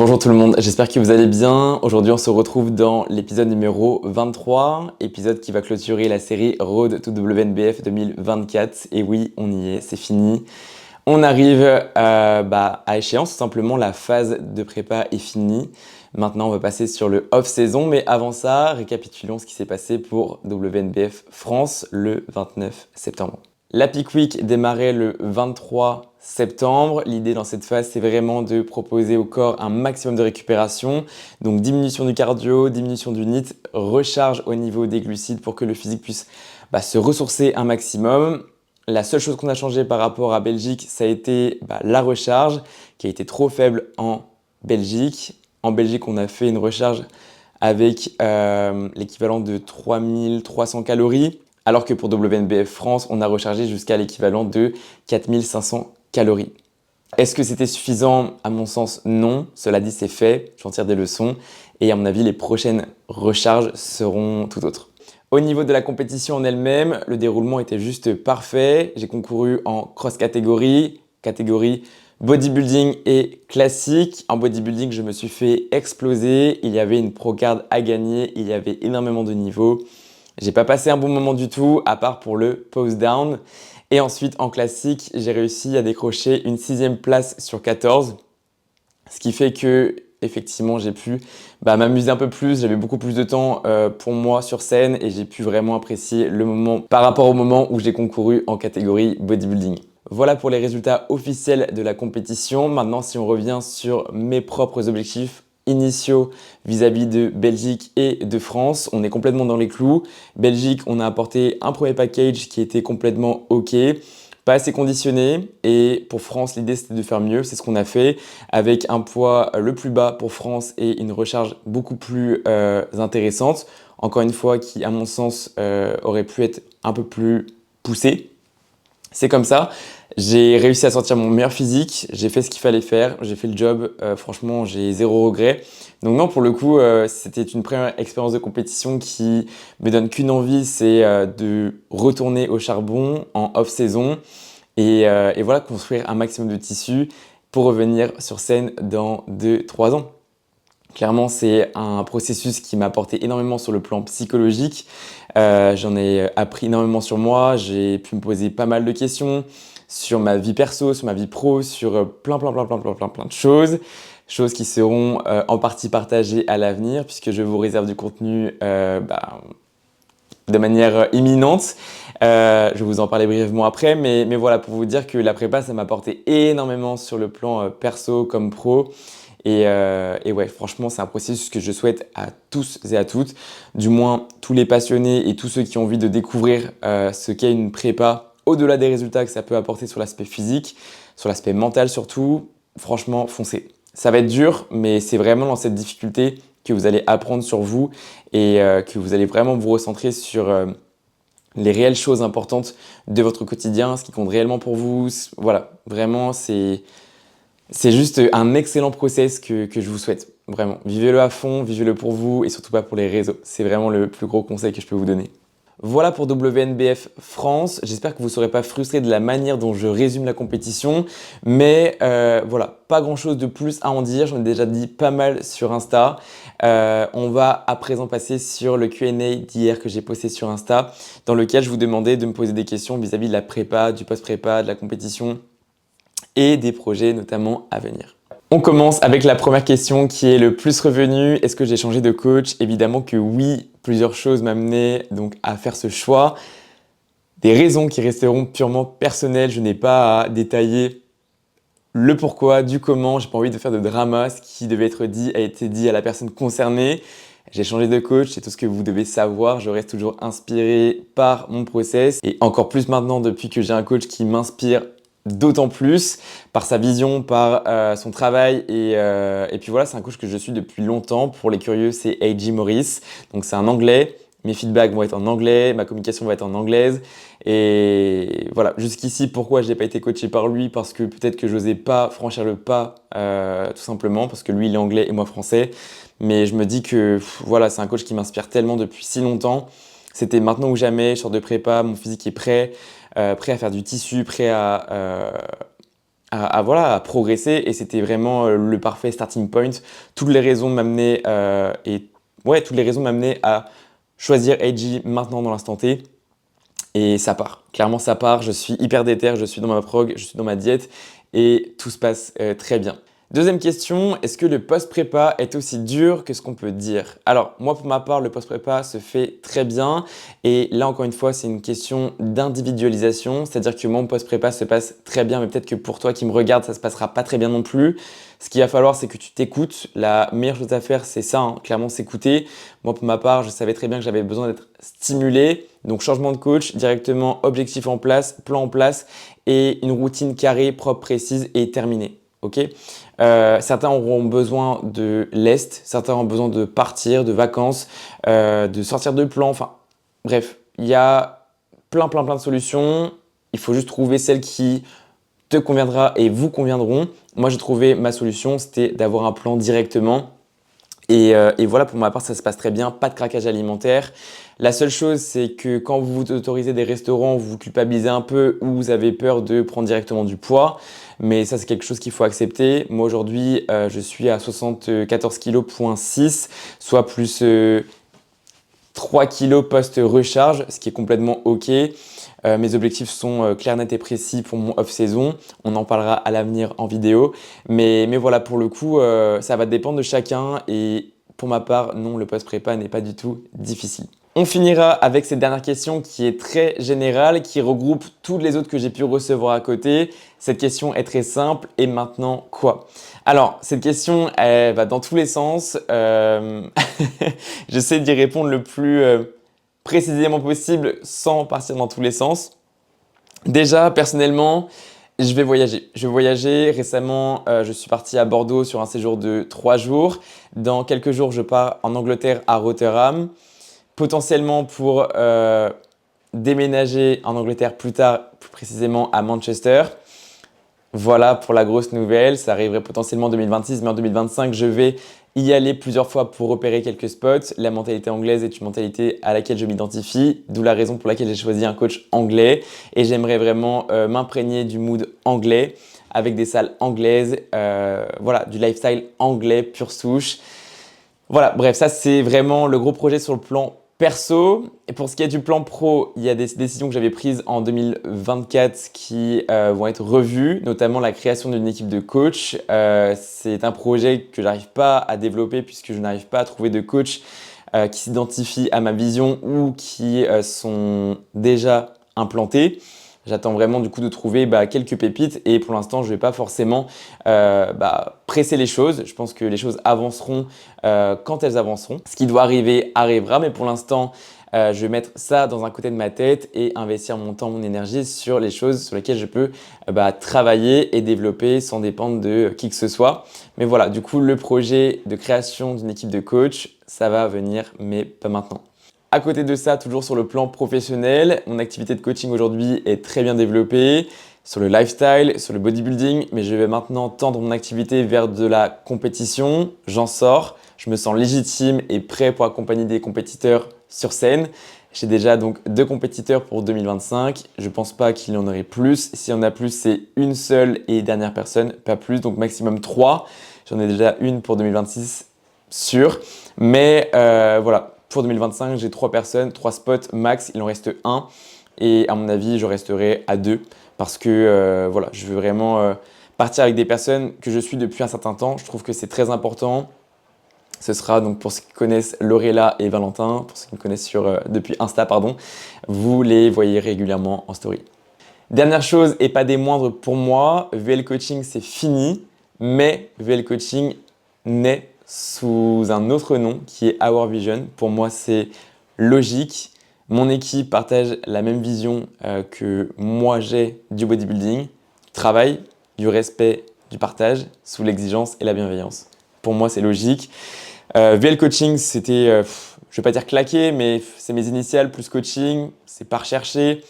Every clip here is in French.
Bonjour tout le monde, j'espère que vous allez bien. Aujourd'hui on se retrouve dans l'épisode numéro 23, épisode qui va clôturer la série Road to WNBF 2024. Et oui, on y est, c'est fini. On arrive à échéance, tout simplement la phase de prépa est finie. Maintenant on va passer sur le off-saison, mais avant ça, récapitulons ce qui s'est passé pour WNBF France le 29 septembre. La Peak Week démarrait le 23 septembre. L'idée dans cette phase, c'est vraiment de proposer au corps un maximum de récupération. Donc diminution du cardio, diminution du NEAT, recharge au niveau des glucides pour que le physique puisse se ressourcer un maximum. La seule chose qu'on a changé par rapport à Belgique, ça a été la recharge qui a été trop faible en Belgique. En Belgique, on a fait une recharge avec l'équivalent de 3300 calories. Alors que pour WNBF France, on a rechargé jusqu'à l'équivalent de 4500 calories. Est-ce que c'était suffisant? À mon sens, non. Cela dit, c'est fait, j'en tire des leçons. Et à mon avis, les prochaines recharges seront tout autres. Au niveau de la compétition en elle-même, le déroulement était juste parfait. J'ai concouru en cross-catégorie, catégorie bodybuilding et classique. En bodybuilding, je me suis fait exploser. Il y avait une pro-card à gagner, il y avait énormément de niveaux. J'ai pas passé un bon moment du tout, à part pour le pose down. Et ensuite, en classique, j'ai réussi à décrocher une 6e place sur 14. Ce qui fait que, effectivement, j'ai pu m'amuser un peu plus. J'avais beaucoup plus de temps pour moi sur scène et j'ai pu vraiment apprécier le moment par rapport au moment où j'ai concouru en catégorie bodybuilding. Voilà pour les résultats officiels de la compétition. Maintenant, si on revient sur mes propres objectifs initiaux vis-à-vis de Belgique et de France, on est complètement dans les clous. Belgique, on a apporté un premier package qui était complètement ok, pas assez conditionné, et pour France, l'idée c'était de faire mieux, c'est ce qu'on a fait avec un poids le plus bas pour France et une recharge beaucoup plus intéressante, encore une fois qui à mon sens aurait pu être un peu plus poussée. C'est comme ça. J'ai réussi à sortir mon meilleur physique, j'ai fait ce qu'il fallait faire, j'ai fait le job, franchement j'ai zéro regret. Donc non, pour le coup, c'était une première expérience de compétition qui me donne qu'une envie, c'est de retourner au charbon en off-saison et voilà, construire un maximum de tissu pour revenir sur scène dans 2-3 ans. Clairement, c'est un processus qui m'a apporté énormément sur le plan psychologique. J'en ai appris énormément sur moi, j'ai pu me poser pas mal de questions sur ma vie perso, sur ma vie pro, sur plein de choses. Choses qui seront en partie partagées à l'avenir puisque je vous réserve du contenu de manière imminente. Je vais vous en parler brièvement après, mais voilà, pour vous dire que la prépa, ça m'a apporté énormément sur le plan perso comme pro. Et ouais, franchement, c'est un processus que je souhaite à tous et à toutes, du moins tous les passionnés et tous ceux qui ont envie de découvrir ce qu'est une prépa, au-delà des résultats que ça peut apporter sur l'aspect physique, sur l'aspect mental surtout. Franchement, foncez. Ça va être dur, mais c'est vraiment dans cette difficulté que vous allez apprendre sur vous et que vous allez vraiment vous recentrer sur les réelles choses importantes de votre quotidien, ce qui compte réellement pour vous. Voilà, vraiment, c'est juste un excellent process que je vous souhaite. Vraiment, vivez-le à fond, vivez-le pour vous et surtout pas pour les réseaux. C'est vraiment le plus gros conseil que je peux vous donner. Voilà pour WNBF France. J'espère que vous ne serez pas frustrés de la manière dont je résume la compétition. Mais voilà, pas grand-chose de plus à en dire. J'en ai déjà dit pas mal sur Insta. On va à présent passer sur le Q&A d'hier que j'ai posté sur Insta, dans lequel je vous demandais de me poser des questions vis-à-vis de la prépa, du post-prépa, de la compétition et des projets notamment à venir. On commence avec la première question qui est le plus revenu. Est-ce que j'ai changé de coach? Évidemment que oui, plusieurs choses m'amenaient donc à faire ce choix. Des raisons qui resteront purement personnelles, je n'ai pas à détailler le pourquoi, du comment, j'ai pas envie de faire de drama. Ce qui devait être dit a été dit à la personne concernée. J'ai changé de coach, c'est tout ce que vous devez savoir. Je reste toujours inspiré par mon process et encore plus maintenant depuis que j'ai un coach qui m'inspire d'autant plus par sa vision, par son travail et puis voilà, c'est un coach que je suis depuis longtemps. Pour les curieux, c'est AJ Morris, donc c'est un anglais. Mes feedbacks vont être en anglais, ma communication va être en anglaise et voilà, jusqu'ici pourquoi je n'ai pas été coaché par lui, parce que peut-être que je n'osais pas franchir le pas tout simplement parce que lui il est anglais et moi français, mais je me dis que voilà, c'est un coach qui m'inspire tellement depuis si longtemps. C'était maintenant ou jamais, je sors de prépa, mon physique est prêt à faire du tissu, prêt à voilà, à progresser et c'était vraiment le parfait starting point. Toutes les raisons m'amenaient toutes les raisons m'amenaient à choisir AG maintenant dans l'instant T. Et ça part. Clairement, ça part. Je suis hyper déter, je suis dans ma prog, je suis dans ma diète et tout se passe très bien. Deuxième question, est-ce que le post-prépa est aussi dur que ce qu'on peut dire? Alors, moi, pour ma part, le post-prépa se fait très bien. Et là, encore une fois, c'est une question d'individualisation. C'est-à-dire que mon post-prépa se passe très bien, mais peut-être que pour toi qui me regarde, ça se passera pas très bien non plus. Ce qu'il va falloir, c'est que tu t'écoutes. La meilleure chose à faire, c'est ça, hein, clairement s'écouter. Moi, pour ma part, je savais très bien que j'avais besoin d'être stimulé. Donc, changement de coach, directement, objectif en place, plan en place et une routine carrée, propre, précise et terminée. Ok. Certains auront besoin de lest, certains auront besoin de partir, de vacances, de sortir de plan. Enfin, bref, il y a plein de solutions. Il faut juste trouver celle qui te conviendra et vous conviendront. Moi, j'ai trouvé ma solution, c'était d'avoir un plan directement. Et voilà, pour ma part, ça se passe très bien, pas de craquage alimentaire. La seule chose, c'est que quand vous autorisez des restaurants, vous culpabilisez un peu ou vous avez peur de prendre directement du poids. Mais ça, c'est quelque chose qu'il faut accepter. Moi, aujourd'hui, je suis à 74,6 kg, soit plus 3 kg post-recharge, ce qui est complètement OK. Mes objectifs sont clairs, nets et précis pour mon off-saison. On en parlera à l'avenir en vidéo. Mais voilà, pour le coup, ça va dépendre de chacun. Et pour ma part, non, le post-prépa n'est pas du tout difficile. On finira avec cette dernière question qui est très générale, qui regroupe toutes les autres que j'ai pu recevoir à côté. Cette question est très simple. Et maintenant, quoi? Alors, cette question, elle va dans tous les sens. J'essaie d'y répondre le plus précisément possible sans partir dans tous les sens. Déjà, personnellement, je vais voyager. Je vais voyager. Récemment, je suis parti à Bordeaux sur un séjour de 3 jours. Dans quelques jours, je pars en Angleterre à Rotterdam. Potentiellement pour déménager en Angleterre plus tard, plus précisément à Manchester. Voilà pour la grosse nouvelle, ça arriverait potentiellement en 2026, mais en 2025, je vais y aller plusieurs fois pour repérer quelques spots. La mentalité anglaise est une mentalité à laquelle je m'identifie, d'où la raison pour laquelle j'ai choisi un coach anglais. Et j'aimerais vraiment m'imprégner du mood anglais, avec des salles anglaises, voilà, du lifestyle anglais pure souche. Voilà, bref, ça c'est vraiment le gros projet sur le plan perso. Et pour ce qui est du plan pro, il y a des décisions que j'avais prises en 2024 qui vont être revues, notamment la création d'une équipe de coach. C'est un projet que j'arrive pas à développer puisque je n'arrive pas à trouver de coach qui s'identifient à ma vision ou qui sont déjà implantés. J'attends vraiment du coup de trouver quelques pépites et pour l'instant je ne vais pas forcément presser les choses. Je pense que les choses avanceront quand elles avanceront. Ce qui doit arriver arrivera, mais pour l'instant je vais mettre ça dans un côté de ma tête et investir mon temps, mon énergie sur les choses sur lesquelles je peux travailler et développer sans dépendre de qui que ce soit. Mais voilà, du coup le projet de création d'une équipe de coach, ça va venir mais pas maintenant. À côté de ça, toujours sur le plan professionnel, mon activité de coaching aujourd'hui est très bien développée sur le lifestyle, sur le bodybuilding, mais je vais maintenant tendre mon activité vers de la compétition. J'en sors, je me sens légitime et prêt pour accompagner des compétiteurs sur scène. J'ai déjà donc 2 compétiteurs pour 2025. Je ne pense pas qu'il y en aurait plus. S'il y en a plus, c'est une seule et dernière personne, pas plus, donc maximum 3. J'en ai déjà une pour 2026 sûre. Mais voilà. Pour 2025, j'ai 3 personnes, 3 spots max, il en reste 1. Et à mon avis, je resterai à 2 parce que voilà, je veux vraiment partir avec des personnes que je suis depuis un certain temps. Je trouve que c'est très important. Ce sera donc pour ceux qui connaissent Lorella et Valentin, pour ceux qui me connaissent depuis Insta, pardon, vous les voyez régulièrement en story. Dernière chose et pas des moindres pour moi, VL Coaching c'est fini, mais VL Coaching naît sous un autre nom qui est Our Vision. Pour moi, c'est logique. Mon équipe partage la même vision que moi j'ai du bodybuilding, du travail, du respect, du partage, sous l'exigence et la bienveillance. Pour moi, c'est logique. VL Coaching, c'était, je vais pas dire claqué, mais c'est mes initiales plus coaching, c'est pas recherché.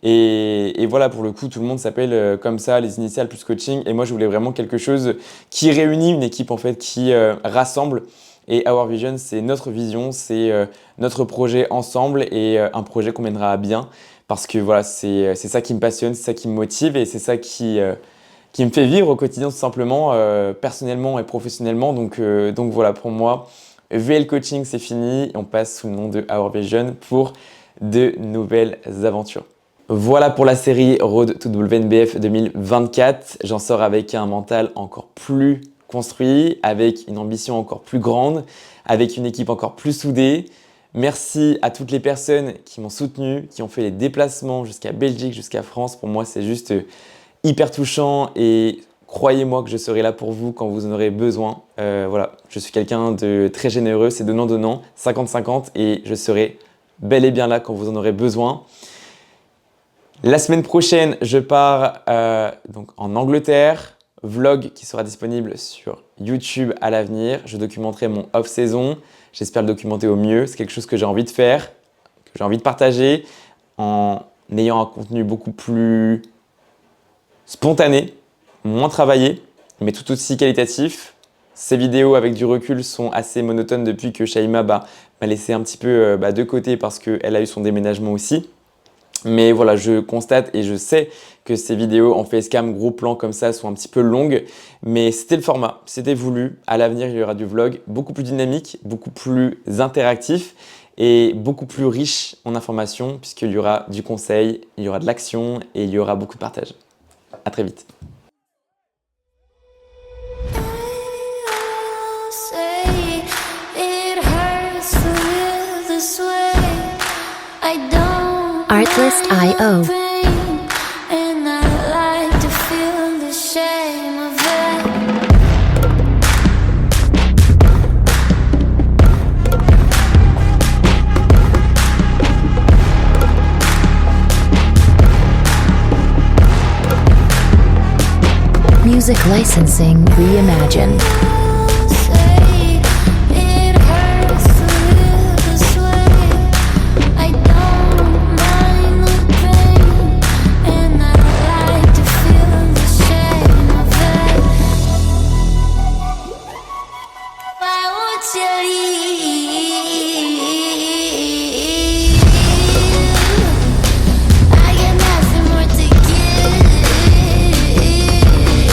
Et voilà, pour le coup, tout le monde s'appelle comme ça, les initiales plus coaching. Et moi, je voulais vraiment quelque chose qui réunit une équipe en fait, qui rassemble. Et Our Vision, c'est notre vision, c'est notre projet ensemble et un projet qu'on mènera à bien. Parce que voilà, c'est ça qui me passionne, c'est ça qui me motive et c'est ça qui qui me fait vivre au quotidien tout simplement, personnellement et professionnellement. Donc voilà, pour moi, VL Coaching, c'est fini. On passe sous le nom de Our Vision pour de nouvelles aventures. Voilà pour la série Road to WNBF 2024. J'en sors avec un mental encore plus construit, avec une ambition encore plus grande, avec une équipe encore plus soudée. Merci à toutes les personnes qui m'ont soutenu, qui ont fait les déplacements jusqu'à Belgique, jusqu'à France. Pour moi, c'est juste hyper touchant et croyez-moi que je serai là pour vous quand vous en aurez besoin. Voilà, je suis quelqu'un de très généreux, c'est donnant-donnant, 50-50 et je serai bel et bien là quand vous en aurez besoin. La semaine prochaine, je pars donc en Angleterre, vlog qui sera disponible sur YouTube à l'avenir. Je documenterai mon off-saison, j'espère le documenter au mieux. C'est quelque chose que j'ai envie de faire, que j'ai envie de partager en ayant un contenu beaucoup plus spontané, moins travaillé, mais tout aussi qualitatif. Ces vidéos avec du recul sont assez monotones depuis que Shaima m'a laissé un petit peu de côté parce qu'elle a eu son déménagement aussi. Mais voilà, je constate et je sais que ces vidéos en facecam, gros plan comme ça, sont un petit peu longues. Mais c'était le format, c'était voulu. À l'avenir, il y aura du vlog beaucoup plus dynamique, beaucoup plus interactif et beaucoup plus riche en informations puisqu'il y aura du conseil, il y aura de l'action et il y aura beaucoup de partage. À très vite. Artlist.io. Music licensing reimagined.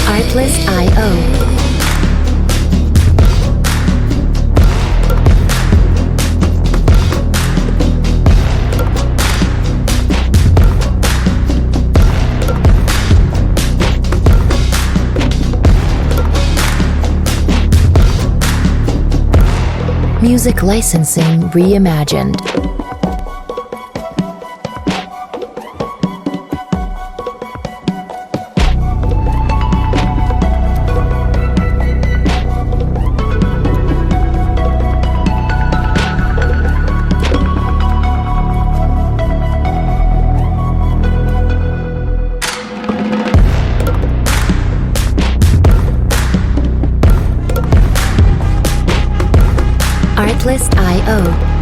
Artlist.io. Music licensing reimagined. Artlist.io.